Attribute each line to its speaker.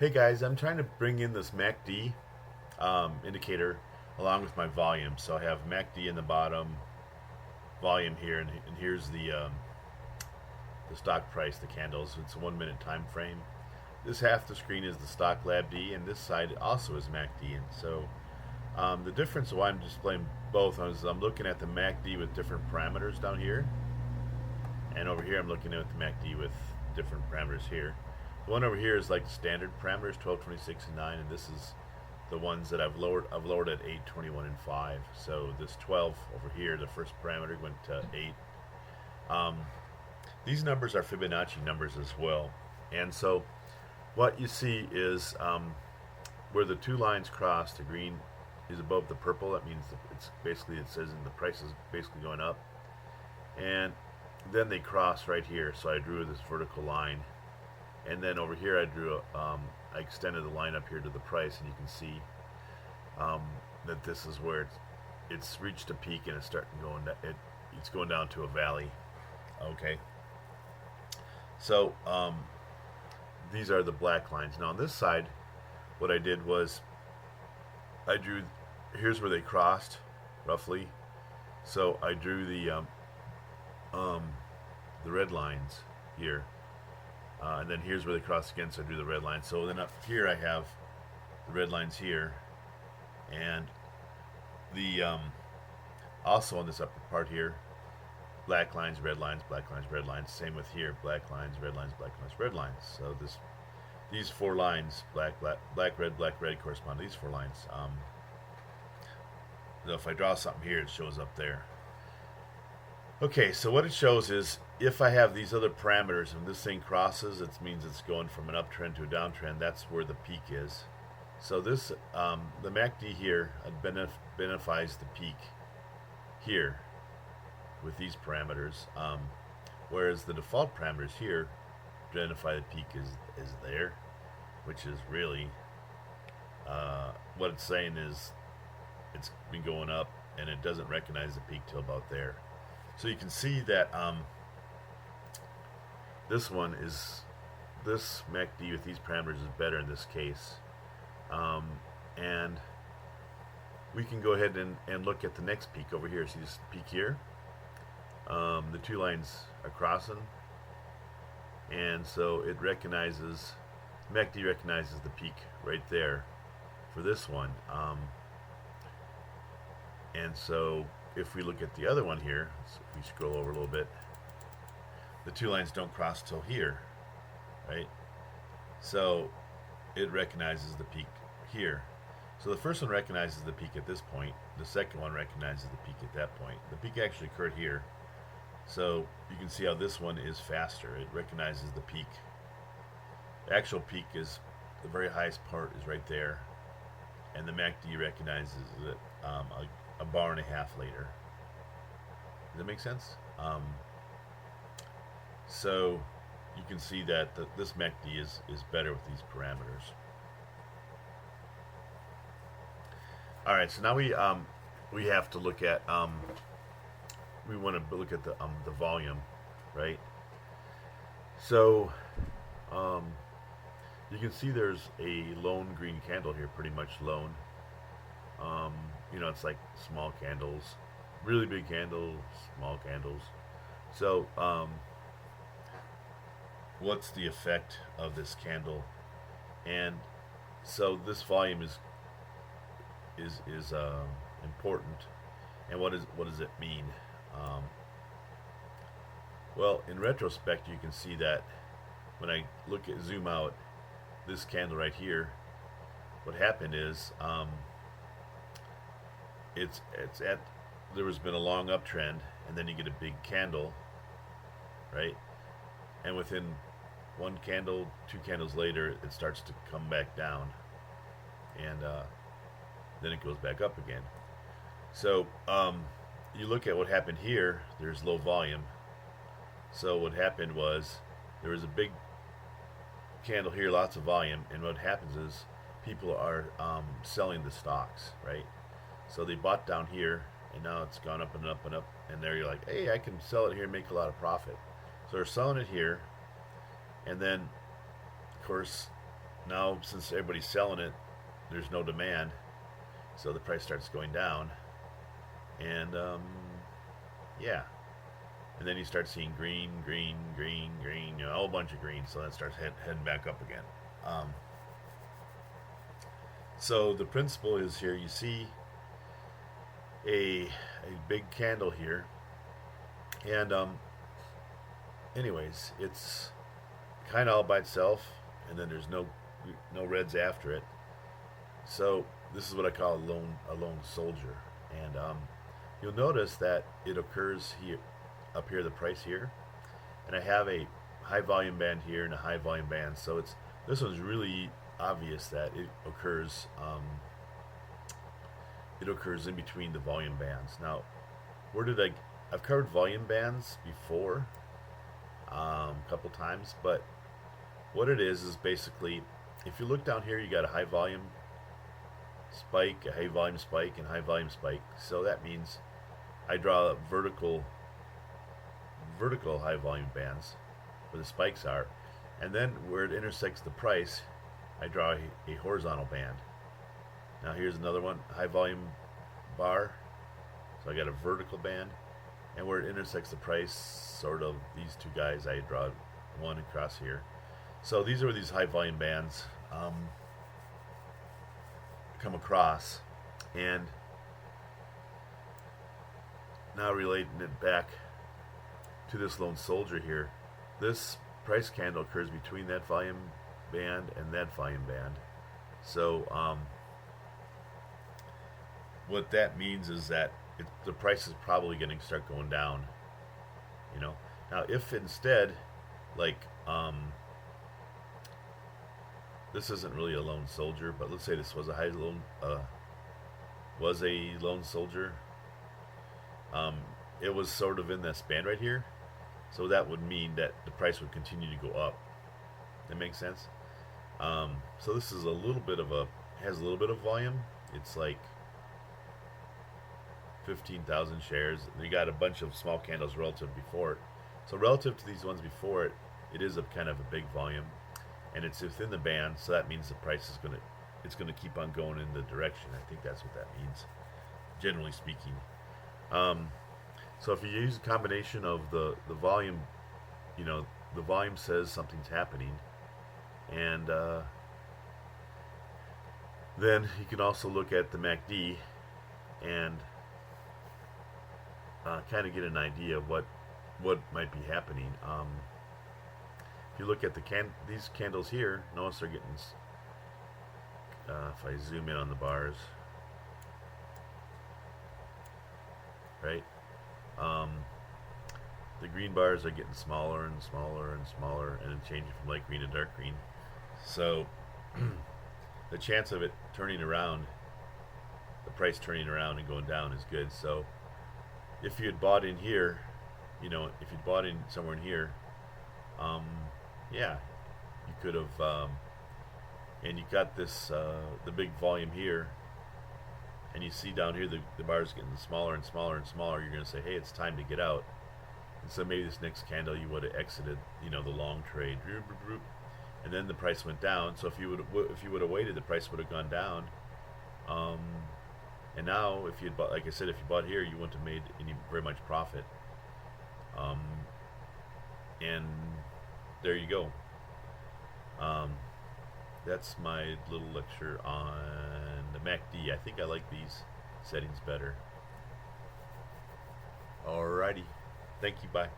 Speaker 1: Hey guys, I'm trying to bring in this MacD indicator along with my volume. So I have MacD in the bottom, volume here, and here's the stock price, the candles. It's a 1 minute time frame. This half the screen is the stock LabD, and this side also is MacD. And so the difference why I'm displaying both is I'm looking at the MacD with different parameters down here, and over here I'm looking at the MacD with different parameters here. The one over here is like the standard parameters, 12, 26, and 9, and this is the ones that I've lowered. I've lowered at 8, 21, and 5. So this 12 over here, the first parameter went to 8. Um, these numbers are Fibonacci numbers as well, and so what you see is where the two lines cross, the green is above the purple. That means it's basically, it says in the price is basically going up, and then they cross right here. So I drew this vertical line, and then over here I drew I extended the line up here to the price, and you can see that this is where it's reached a peak and it's starting going it's going down to a valley. Okay, so these are the black lines. Now on this side, what I did was I drew, here's where they crossed roughly. So I drew the red lines here, and then here's where they cross again. So I drew the red line. So then up here I have the red lines here, and the also on this upper part here, black lines, red lines, black lines, red lines. Same with here, black lines, red lines, black lines, red lines. So these four lines, black, black, black, red, correspond to these four lines. So if I draw something here, it shows up there. Okay, so what it shows is if I have these other parameters and this thing crosses, it means it's going from an uptrend to a downtrend. That's where the peak is. So this, the MacD here identifies the peak here with these parameters, whereas the default parameters here identify the peak is there, which is really what it's saying is it's been going up and it doesn't recognize the peak till about there. So you can see that this MacD with these parameters is better in this case, and we can go ahead and look at the next peak over here. See this peak here? The two lines are crossing, and so it recognizes, MacD recognizes the peak right there for this one. And so if we look at the other one here, so if we scroll over a little bit, the two lines don't cross till here, right? So it recognizes the peak here. So the first one recognizes the peak at this point. The second one recognizes the peak at that point. The peak actually occurred here. So you can see how this one is faster. It recognizes the peak. The actual peak is, the very highest part is right there. And the MacD recognizes it a bar and a half later. Does that make sense? So you can see that this MacD is better with these parameters. All right, so now we have to look at we want to look at the volume, right? So you can see there's a lone green candle here, pretty much lone. You know, it's like small candles, really big candles, small candles. So what's the effect of this candle? And so this volume is important. And what does it mean? Well, in retrospect, you can see that when I zoom out, this candle right here, what happened is there has been a long uptrend, and then you get a big candle, right? And within one candle, two candles later, it starts to come back down, and then it goes back up again. So you look at what happened here. There's low volume. So what happened was there was a big candle here, lots of volume, and what happens is people are selling the stocks, right? So they bought down here, and now it's gone up and up and up, and there you're like, hey, I can sell it here and make a lot of profit. So they're selling it here, and then of course now since everybody's selling it, there's no demand, so the price starts going down, and yeah, and then you start seeing green, green, green, green, a whole bunch of green, so that starts heading back up again. Um, so the principle is here. You see a big candle here, and anyways, it's kind of all by itself, and then there's no reds after it. So this is what I call a lone soldier, and you'll notice that it occurs here, up here, the price here, and I have a high volume band here and a high volume band. So it's this one's really obvious that it occurs. It occurs in between the volume bands. Now, where did I've covered volume bands before, a couple times, but what it is basically, if you look down here, you got a high volume spike, a high volume spike, and high volume spike. So that means I draw vertical high volume bands where the spikes are, and then where it intersects the price, I draw a horizontal band. Now here's another one, high volume bar. So I got a vertical band, and where it intersects the price, sort of these two guys, I draw one across here. So these are where these high volume bands come across, and now relating it back to this lone soldier here, this price candle occurs between that volume band and that volume band. So what that means is that the price is probably going to start going down. Now if instead, like this isn't really a lone soldier, but let's say this was a lone soldier. It was sort of in this band right here, so that would mean that the price would continue to go up. That makes sense. So this is has a little bit of volume. It's like 15,000 shares. You got a bunch of small candles relative before it. So relative to these ones before it, it is a kind of a big volume, and it's within the band. So that means the price is gonna keep on going in the direction. I think that's what that means, generally speaking. So if you use a combination of the volume, the volume says something's happening, and then you can also look at the MacD and kind of get an idea of what might be happening. If you look at these candles here, notice they're getting. If I zoom in on the bars, right? The green bars are getting smaller and smaller and smaller, and changing from light green to dark green. So the chance of it turning around, the price turning around and going down, is good. So if you had bought in here, if you'd bought in somewhere in here, yeah, you could have, and you got this, the big volume here, and you see down here the bars getting smaller and smaller and smaller. You're going to say, hey, it's time to get out. And so maybe this next candle you would have exited, the long trade, and then the price went down. So if you would have waited, the price would have gone down. And now, if you bought, like I said, if you bought here, you wouldn't have made very much profit. And there you go. That's my little lecture on the MacD. I think I like these settings better. Alrighty. Thank you. Bye.